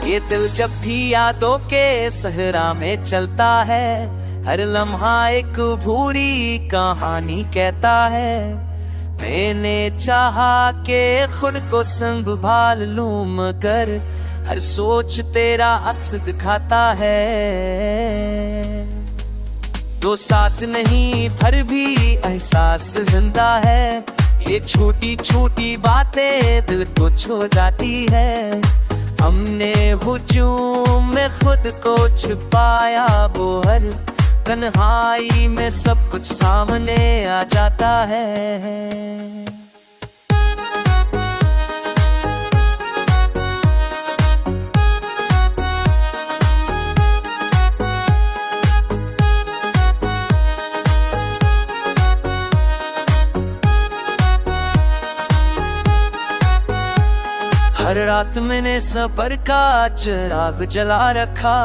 ये दिल जब भी यादों के सहरा में चलता है, हर लम्हा एक भूरी कहानी कहता है। मैंने चाहा कि खुद को संभाल लूं, मगर हर सोच तेरा अक्स दिखाता है। तो साथ नहीं फिर भी एहसास जिंदा है, ये छोटी छोटी बातें दिल को छू जाती है। हमने हुजूम में खुद को छुपाया, वो हर तन्हाई में सब कुछ सामने आ जाता है। हर रात मैंने सबर का चिराग जला रखा,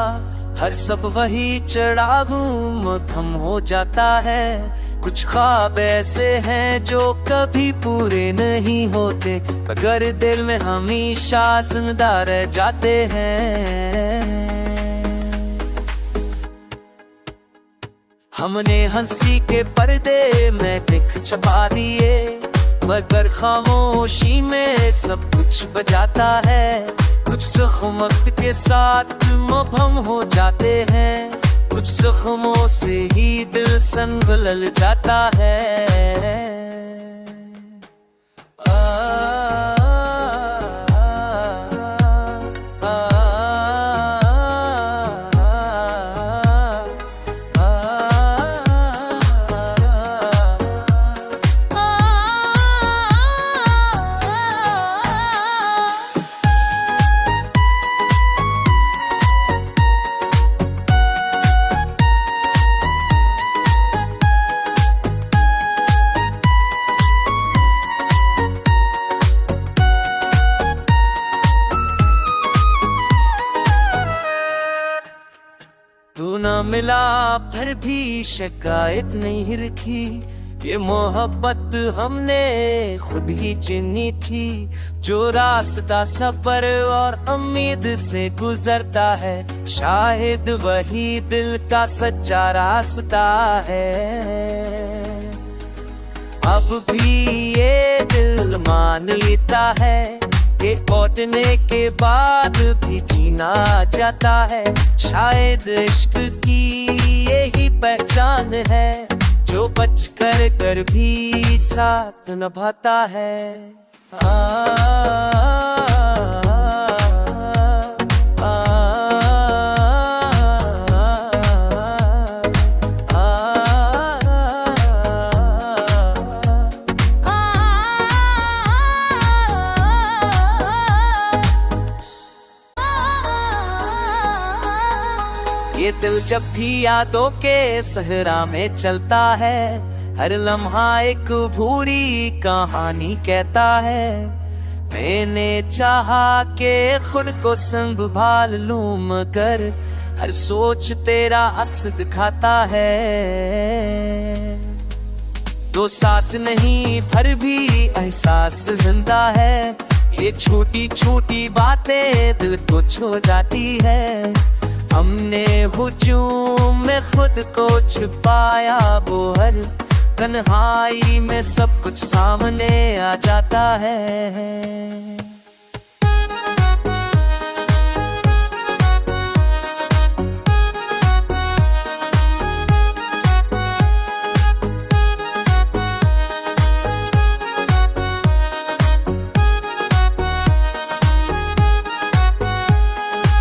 हर सब वही चिरागों में थम हो जाता है। कुछ ख्वाब ऐसे हैं जो कभी पूरे नहीं होते, मगर दिल में हमेशा जिंदा रह जाते हैं। हमने हंसी के पर्दे में दिख छपा दिए, मगर खामोशी में सब कुछ बजाता है। कुछ जख्म वक्त के साथ मुबहम हो जाते हैं, कुछ जख्मों से ही दिल संभल जाता है। तू ना मिला फिर भी शिकायत नहीं रखी, ये मोहब्बत हमने खुद ही चुनी थी। जो रास्ता सफर और उम्मीद से गुजरता है, शायद वही दिल का सच्चा रास्ता है। अब भी ये दिल मान लेता है कि लौटने के बाद भी जीना जाता है। शायद इश्क की यही पहचान है, जो बच कर भी साथ निभाता है। ये दिल जब भी यादों के सहरा में चलता है, हर लम्हा एक भूरी कहानी कहता है। मैंने चाहा कि खुद को संभाल लूं, मगर हर सोच तेरा अक्स दिखाता है। तो साथ नहीं फिर भी एहसास जिंदा है, ये छोटी छोटी बातें दिल को छू जाती है। हमने हुजूम में खुद को छुपाया, वो हर तन्हाई में सब कुछ सामने आ जाता है।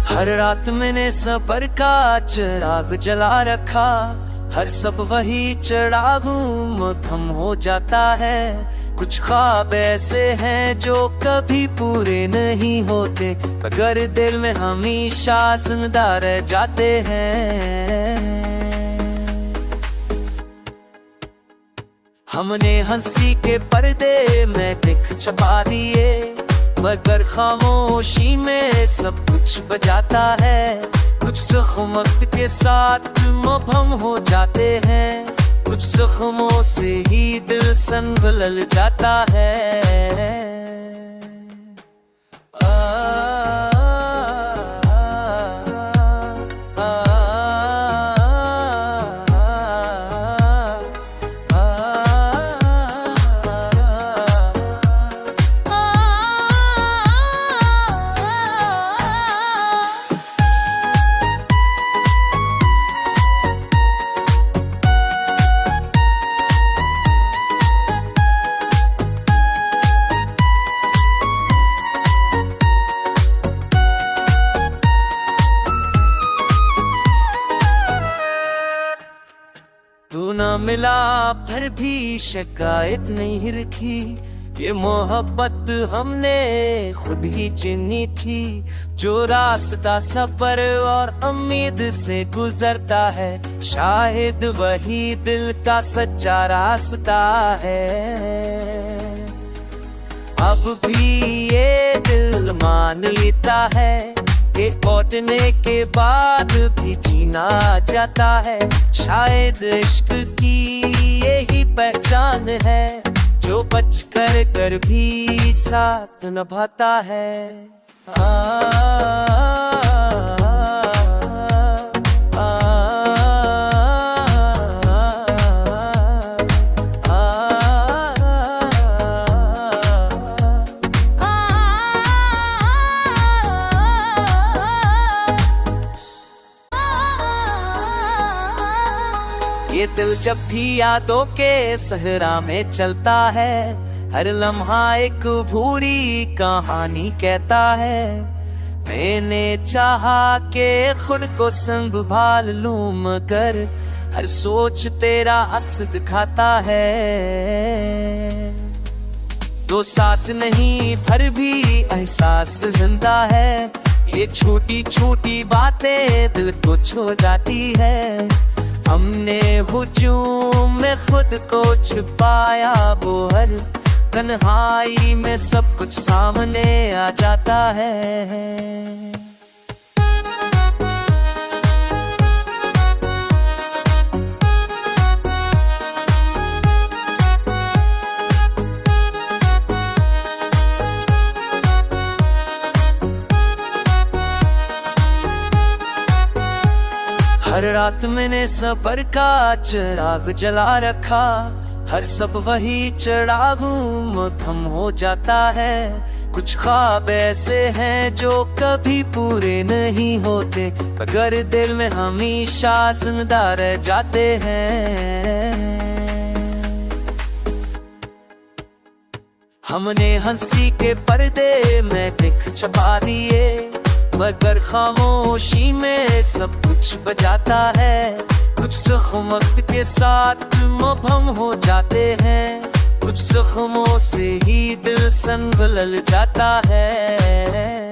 हर रात मैंने सबर का चिराग जला रखा, हर सब वही चिरागों में थम हो जाता है। कुछ ख्वाब ऐसे हैं जो कभी पूरे नहीं होते, मगर दिल में हमेशा जिंदा रह जाते हैं। हमने हंसी के पर्दे में दिख छपा दिए, मगर खामोशी में सब कुछ बजाता है। कुछ जख्म वक्त के साथ मुबहम हो जाते हैं, कुछ जख्मों से ही दिल संभल जाता है। मिला पर भी शिकायत नहीं रखी, ये मोहब्बत हमने खुद ही चुनी थी। जो रास्ता सफर और उम्मीद से गुजरता है, शायद वही दिल का सच्चा रास्ता है। अब भी ये दिल मान लेता है कि लौटने के बाद भी जीना जाता है। शायद इश्क की यही पहचान है, जो बच कर भी साथ निभाता है। ये दिल जब भी यादों के सहरा में चलता है, हर लम्हा एक भूरी कहानी कहता है। मैंने चाहा कि खुद को संभाल लूं, मगर हर सोच तेरा अक्स दिखाता है। तो साथ नहीं फिर भी एहसास जिंदा है, ये छोटी छोटी बातें दिल को छू जाती है। हमने हुजूम में खुद को छुपाया, वो हर तन्हाई में सब कुछ सामने आ जाता है। हर रात मैंने सबर का चिराग जला रखा, हर सब वही चिरागों मध्यम हो जाता है। कुछ ख्वाब ऐसे हैं जो कभी पूरे नहीं होते, मगर दिल में हमेशा जिंदा रह जाते हैं। हमने हंसी के पर्दे में दिख छपा दिए, मगर खामोशी में सब कुछ बजाता है। कुछ जख्म वक्त के साथ मुबहम हो जाते हैं, कुछ जख्मों से ही दिल संभल जाता है।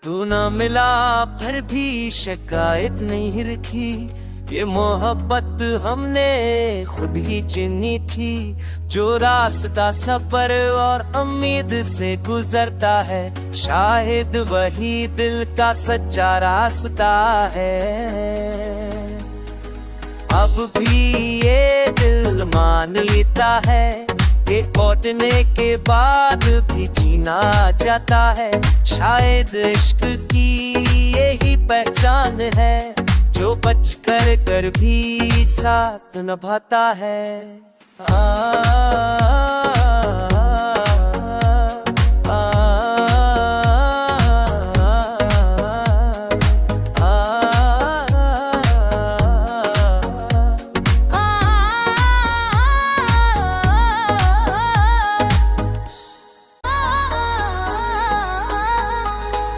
तू ना मिला पर भी शिकायत नहीं रखी, ये मोहब्बत हमने खुद ही चुनी थी। जो रास्ता सफर और उम्मीद से गुजरता है, शायद वही दिल का सच्चा रास्ता है। अब भी ये दिल मान लेता है कि लौटने के बाद भी जीना जाता है। शायद इश्क की यही पहचान है, जो बच कर भी साथ निभाता है।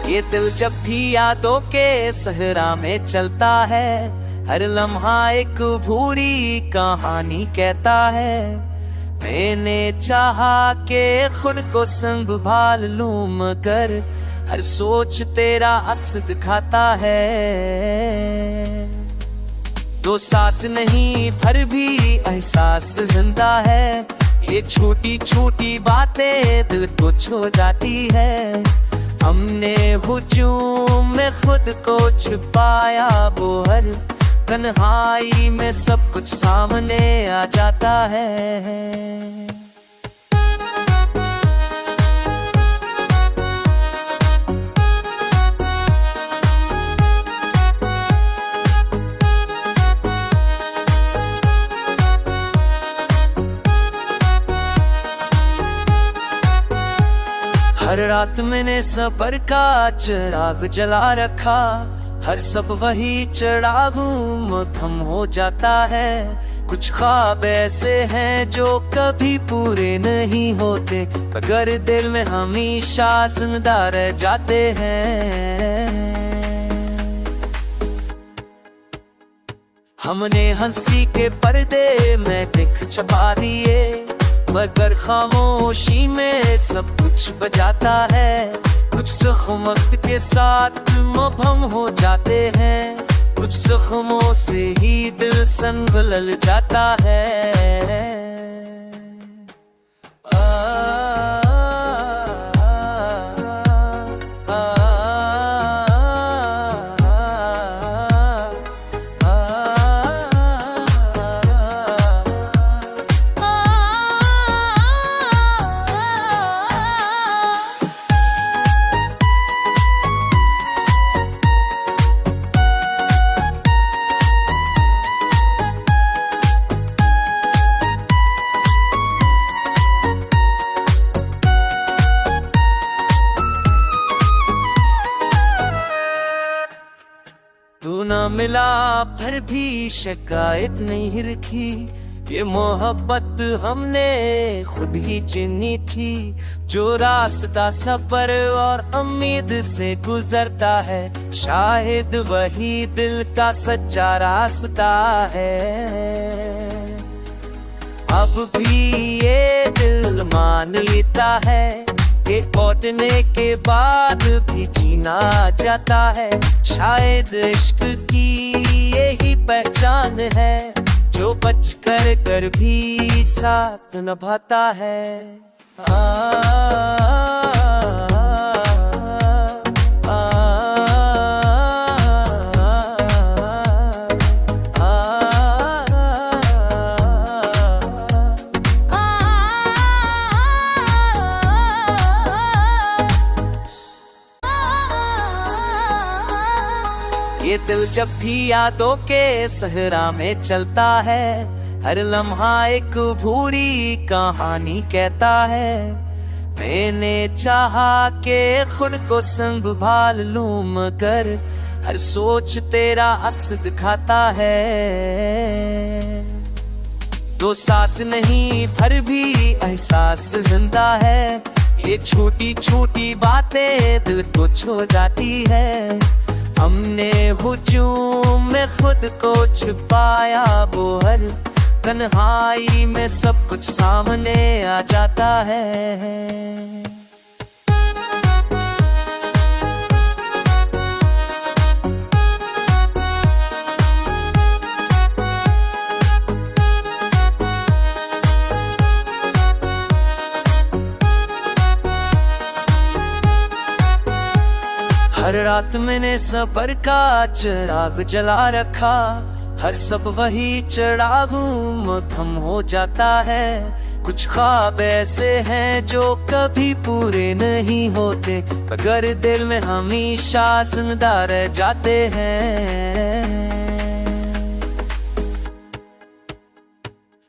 ये दिल जब भी यादों के सहरा में चलता है, हर लम्हा एक भूरी कहानी कहता है। मैंने चाहा कि खुद को संभाल लूं, मगर हर सोच तेरा अक्स दिखाता है। तो साथ नहीं फिर भी एहसास जिंदा है, ये छोटी छोटी बातें दिल को छू जाती है। हमने हुजूम में खुद को छुपाया, वो हर तन्हाई में सब कुछ सामने आ जाता है। हर रात मैंने सबर का चिराग जला रखा, हर सब वही चढ़ा गुम हो जाता है। कुछ ख्वाब ऐसे हैं जो कभी पूरे नहीं होते, मगर दिल में हमेशा जिंदा रह जाते हैं। हमने हंसी के पर्दे में दिख छपा दिए, मगर खामोशी में सब कुछ बजाता है। कुछ जख्म वक्त के साथ मुबहम हो जाते हैं, कुछ जख्मों से ही दिल संभल जाता है। तू ना मिला फिर भी शिकायत नहीं रखी, ये मोहब्बत हमने खुद ही चुनी थी। जो रास्ता सफर और उम्मीद से गुजरता है, शायद वही दिल का सच्चा रास्ता है। अब भी ये दिल मान लेता है कि लौटने के बाद भी जीना जाता है। शायद इश्क की यही पहचान है, जो बच कर भी साथ निभाता है। ये दिल जब भी यादों के सहरा में चलता है, हर लम्हा एक भूरी कहानी कहता है। मैंने चाहा कि खुद को संभाल लूं, मगर हर सोच तेरा अक्स दिखाता है। तो साथ नहीं फिर भी एहसास जिंदा है, ये छोटी छोटी बातें दिल को छू जाती है। हमने हुजूम में खुद को छुपाया, वो हर तन्हाई में सब कुछ सामने आ जाता है। हर रात मैंने सबर का चिराग जला रखा, हर सब वही चढ़ा गुम हो जाता है। कुछ ख्वाब ऐसे हैं जो कभी पूरे नहीं होते, मगर दिल में हमेशा जिंदा रह जाते हैं।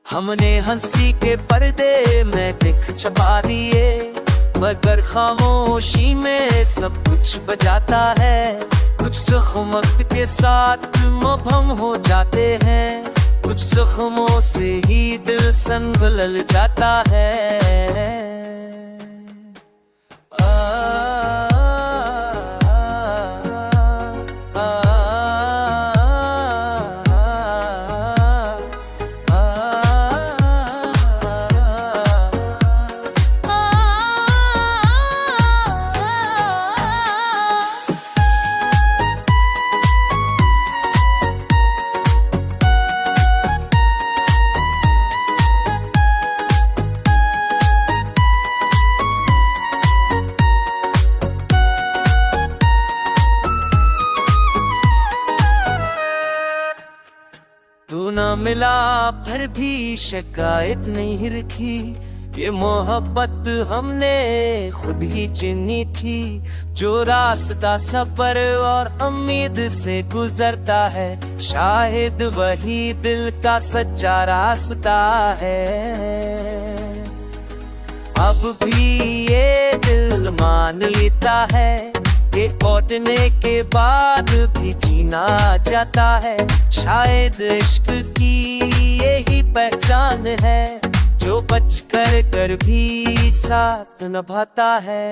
हमने हंसी के पर्दे में दिख छपा दिए, मगर खामोशी में सब कुछ बजाता है। कुछ जख्म वक्त के साथ मुबहम हो जाते हैं, कुछ जख्मों से ही दिल संभल जाता है। तू ना मिला फिर भी शिकायत नहीं रखी, ये मोहब्बत हमने खुद ही चुनी थी। जो रास्ता सफर और उम्मीद से गुजरता है, शायद वही दिल का सच्चा रास्ता है। अब भी ये दिल मान लेता है कि लौटने के बाद भी जीना जाता है। शायद इश्क की यही पहचान है, जो बच कर भी साथ निभाता है।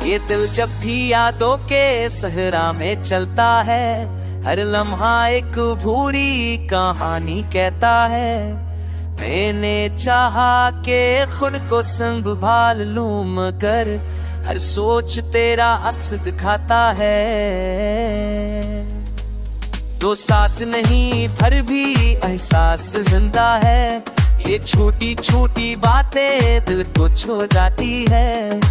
ये दिल जब भी यादों के सहरा में चलता है, हर लम्हा एक भूरी कहानी कहता है। मैंने चाहा कि खुद को संभाल लूं, मगर हर सोच तेरा अक्स दिखाता है। तो साथ नहीं फिर भी एहसास जिंदा है, ये छोटी छोटी बातें दिल को छू जाती है।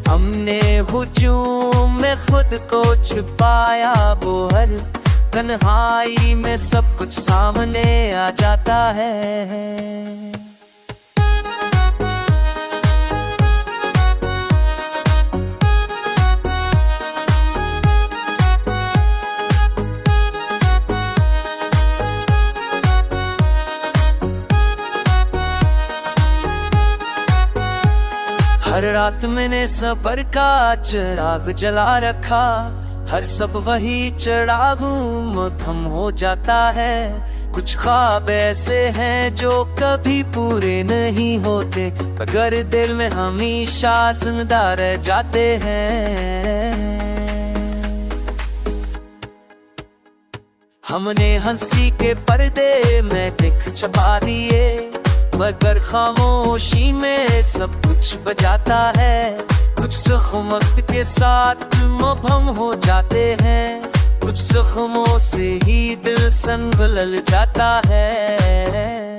हमने हुजूम में खुद को छुपाया, वो हर तन्हाई में सब कुछ सामने आ जाता है। हर रात मैंने सबर का चिराग जला रखा, हर सब वही चिरागों में थम हो जाता है। कुछ ख्वाब ऐसे हैं जो कभी पूरे नहीं होते, मगर दिल में हमेशा जिंदा रह जाते हैं। हमने हंसी के पर्दे में दिख छपा दिए, मगर खामोशी में सब कुछ बजाता है। कुछ जख्म वक्त के साथ मुबहम हो जाते हैं, कुछ जख्मों से ही दिल संभल जाता है।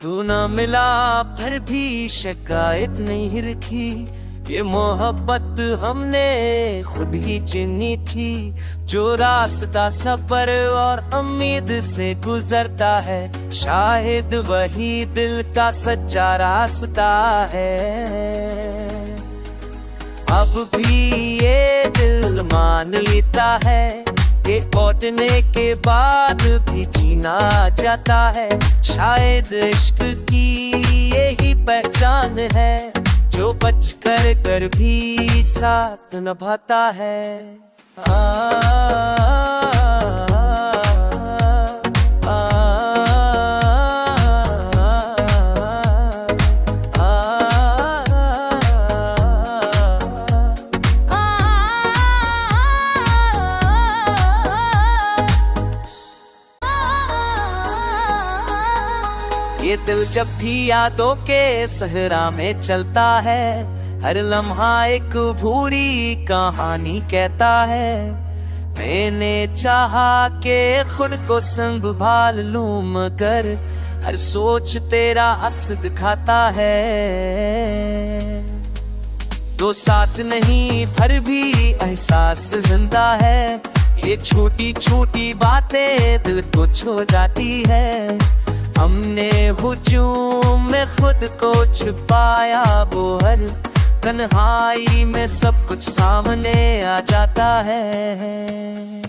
तू ना मिला फिर भी शिकायत नहीं रखी, ये मोहब्बत हमने खुद ही चुनी थी। जो रास्ता सफर और उम्मीद से गुजरता है, शायद वही दिल का सच्चा रास्ता है। अब भी ये दिल मान लेता है कि लौटने के बाद भी जीना जाता है। शायद इश्क की यही पहचान है, जो बच कर भी साथ निभाता है। ये दिल जब भी यादों के सहरा में चलता है, हर लम्हा एक भूरी कहानी कहता है। मैंने चाहा कि खुद को संभाल लूं, मगर हर सोच तेरा अक्स दिखाता है। तो साथ नहीं फिर भी एहसास जिंदा है, ये छोटी छोटी बातें दिल को छू जाती है। हमने हुजूम में खुद को छुपाया, वो हर तन्हाई में सब कुछ सामने आ जाता है।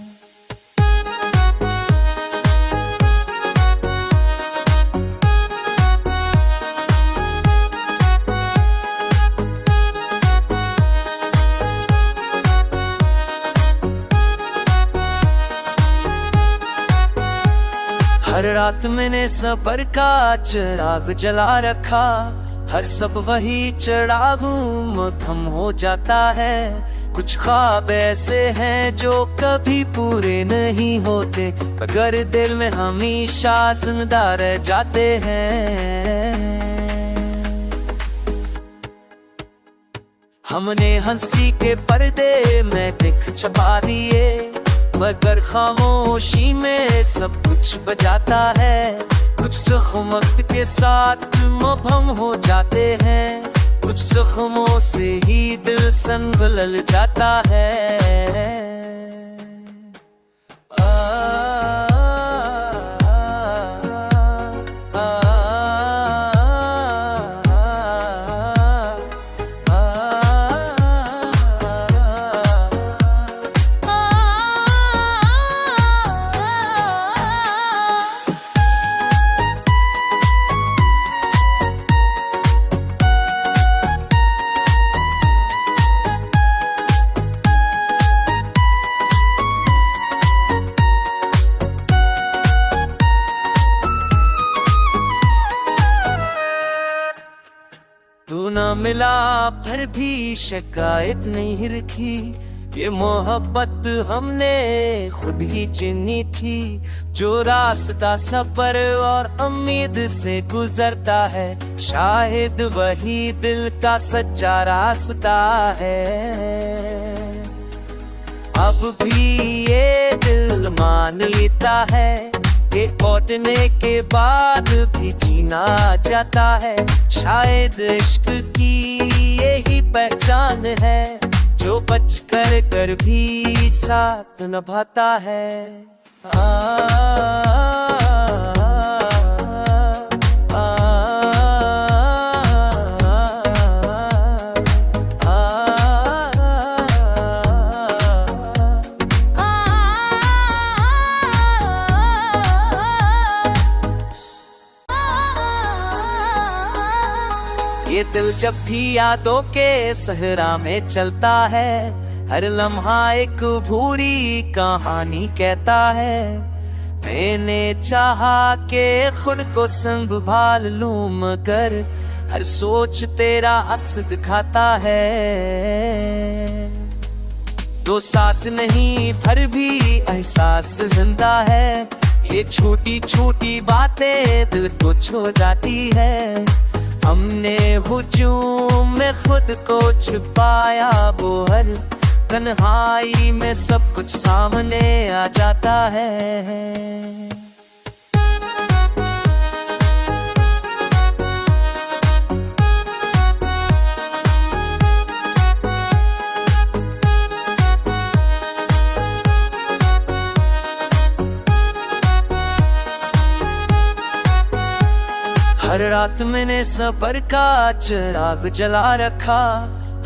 हर रात मैंने सबर का चिराग जला रखा, हर सब वही चढ़ा घूम थम हो जाता है। कुछ ख्वाब ऐसे हैं जो कभी पूरे नहीं होते, मगर दिल में हमेशा जिंदा रह जाते हैं। हमने हंसी के पर्दे में दिख छपा दिए, मगर खामोशी में सब कुछ बजाता है। कुछ जख्म वक्त के साथ मुबहम हो जाते हैं, कुछ जख्मों से ही दिल संभल जाता है। तू ना मिला पर भी शिकायत नहीं रखी, ये मोहब्बत हमने खुद ही चुनी थी। जो रास्ता सफर और उम्मीद से गुजरता है, शायद वही दिल का सच्चा रास्ता है। अब भी ये दिल मान लेता है कि लौटने के बाद भी जीना जाता है। शायद इश्क की यही पहचान है, जो बच कर भी साथ निभाता है। ये दिल जब भी यादों के सहरा में चलता है, हर लम्हा एक भूरी कहानी कहता है। मैंने चाहा कि खुद को संभाल लूं, मगर हर सोच तेरा अक्स दिखाता है। तो साथ नहीं फिर भी एहसास जिंदा है, ये छोटी छोटी बातें दिल को छू जाती है। हमने हुजूम में खुद को छुपाया, वो हर तन्हाई में सब कुछ सामने आ जाता है। हर रात मैंने सबर का चिराग जला रखा,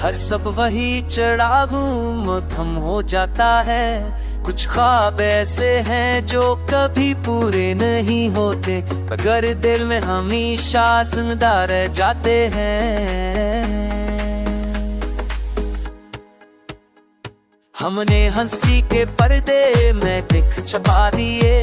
हर सब वही चढ़ा घूम थम हो जाता है। कुछ ख्वाब ऐसे हैं जो कभी पूरे नहीं होते, मगर दिल में हमेशा जिंदा रह जाते हैं। हमने हंसी के पर्दे में दिख छपा दिए,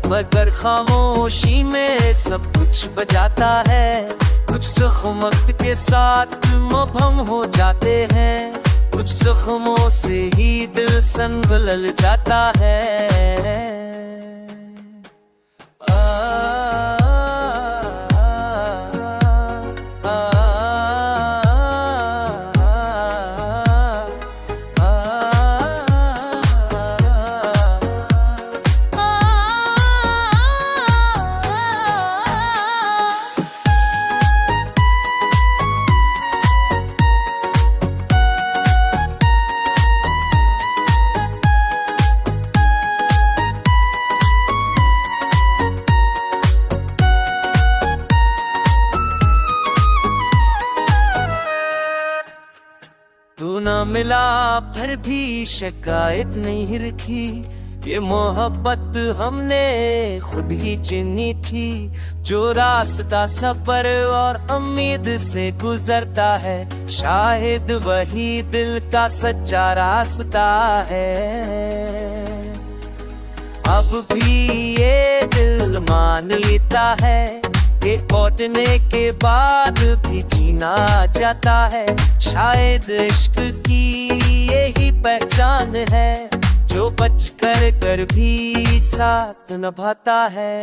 मगर खामोशी में सब कुछ बजाता है। कुछ जख्म वक्त के साथ मुबहम हो जाते हैं, कुछ जख्मों से ही दिल संभल जाता है। तू ना मिला पर भी शिकायत नहीं रखी, ये मोहब्बत हमने खुद ही चुनी थी। जो रास्ता सफर और उम्मीद से गुजरता है, शायद वही दिल का सच्चा रास्ता है। अब भी ये दिल मान लेता है ये लौटने के बाद भी जीना जाता है। शायद इश्क की यही पहचान है, जो बच कर भी साथ निभाता है।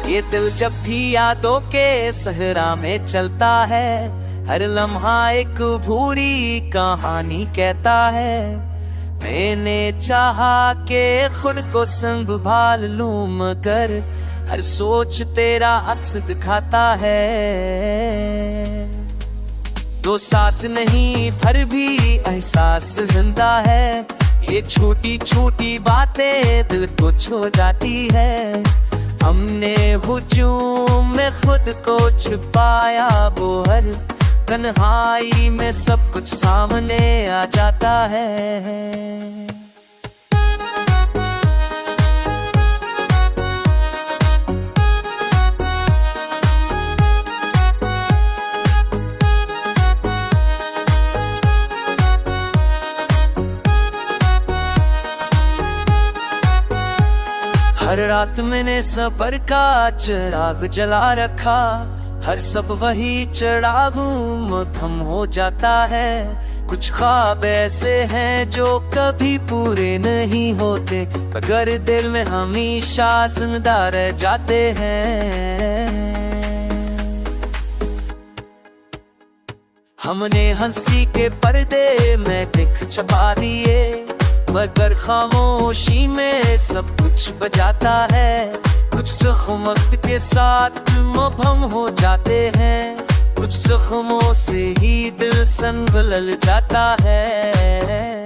ये दिल जब भी यादों के सहरा में चलता है, हर लम्हा एक भूरी कहानी कहता है। मैंने चाहा कि खुद को संभाल लूं, मगर हर सोच तेरा अक्स दिखाता है। तो साथ नहीं फिर भी एहसास जिंदा है, ये छोटी छोटी बातें दिल को छू जाती है। हमने हुजूम में खुद को छुपाया, वो हर तन्हाई में सब कुछ सामने आ जाता है। हर रात मैंने सबर का चिराग जला रखा, हर सब वही चिरागों मध्यम हो जाता है। कुछ ख्वाब ऐसे हैं जो कभी पूरे नहीं होते, मगर दिल में हमेशा जिंदा रह जाते हैं। हमने हंसी के पर्दे में दिख छपा दिए, मगर खामोशी में सब कुछ बजाता है। कुछ जख्म वक्त के साथ मुबहम हो जाते हैं, कुछ जख्मों से ही दिल संभल जाता है।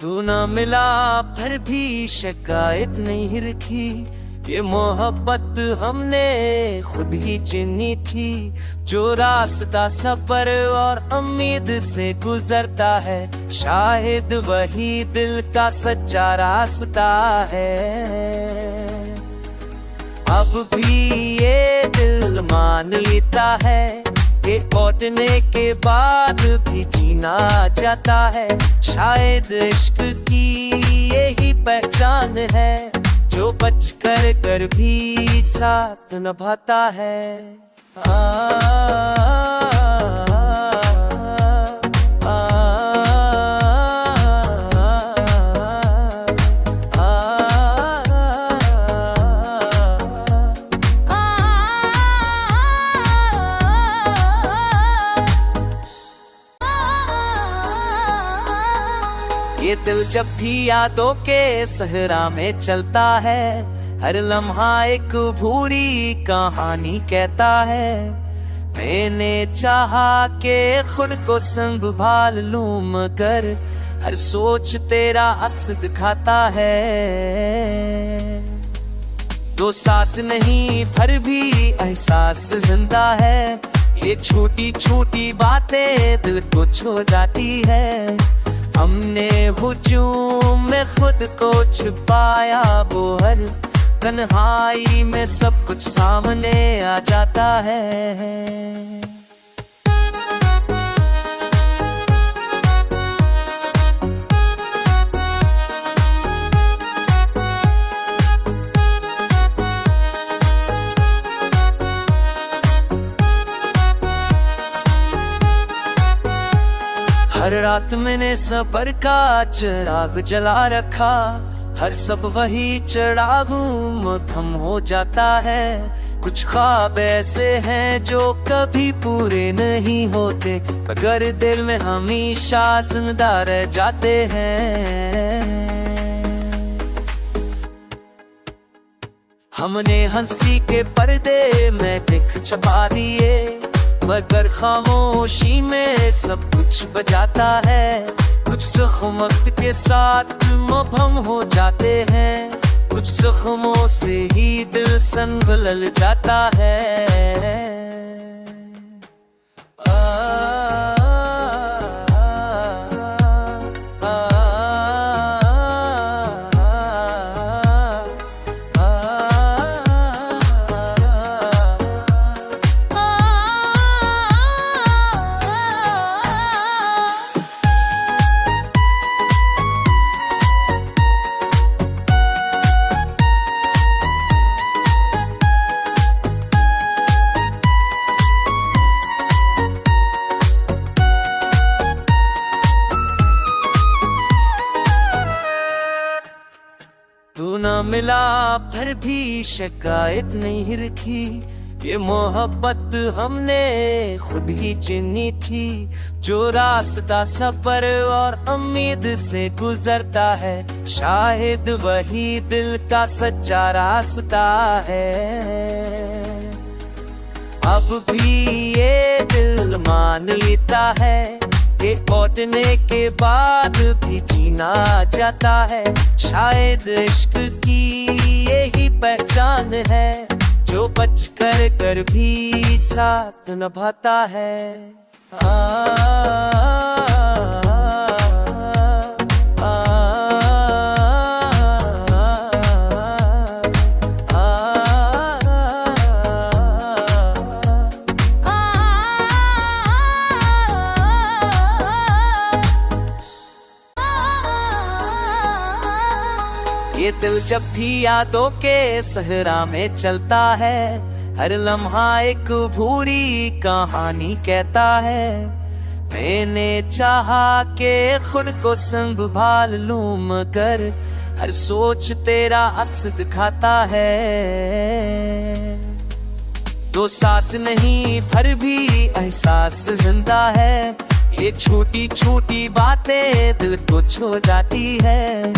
तू ना मिला फिर भी शिकायत नहीं रखी, ये मोहब्बत हमने खुद ही चुनी थी। जो रास्ता सफर और उम्मीद से गुजरता है, शायद वही दिल का सच्चा रास्ता है। अब भी ये दिल मान लेता है, ये लौटने के बाद भी जीना जाता है। शायद इश्क की यही पहचान है, जो बच कर भी साथ निभाता है। ये दिल जब भी यादों के सहरा में चलता है, हर लम्हा एक भूरी कहानी कहता है। मैंने चाहा कि खुद को संभाल लूं, मगर हर सोच तेरा अक्स दिखाता है। तो साथ नहीं फिर भी एहसास जिंदा है, ये छोटी छोटी बातें दिल को छू जाती है। हमने हुजूम में खुद को छुपाया, वो हर तन्हाई में सब कुछ सामने आ जाता है। हर रात मैंने सबर का चिराग जला रखा, हर सब वही चढ़ा घूम थम हो जाता है। कुछ ख्वाब ऐसे हैं जो कभी पूरे नहीं होते, मगर दिल में हमेशा जिंदा रह जाते हैं। हमने हंसी के पर्दे में दिख छपा दिए, मगर खामोशी में सब कुछ बजाता है। कुछ जख्म वक्त के साथ मुबहम हो जाते हैं, कुछ जख्मों से ही दिल संभल जाता है। तू ना मिला फिर भी शिकायत नहीं रखी, ये मोहब्बत हमने खुद ही चुनी थी। जो रास्ता सफर और उम्मीद से गुजरता है, शायद वही दिल का सच्चा रास्ता है। अब भी ये दिल मान लेता है कि लौटने के बाद भी जीना जाता है। शायद इश्क की यही पहचान है, जो बच कर भी साथ निभाता है। ये दिल जब भी यादों के सहरा में चलता है, हर लम्हा एक भूरी कहानी कहता है। मैंने चाहा कि खुद को संभाल लूं, मगर हर सोच तेरा अक्स दिखाता है। तो साथ नहीं फिर भी एहसास जिंदा है, ये छोटी छोटी बातें दिल को छू जाती है।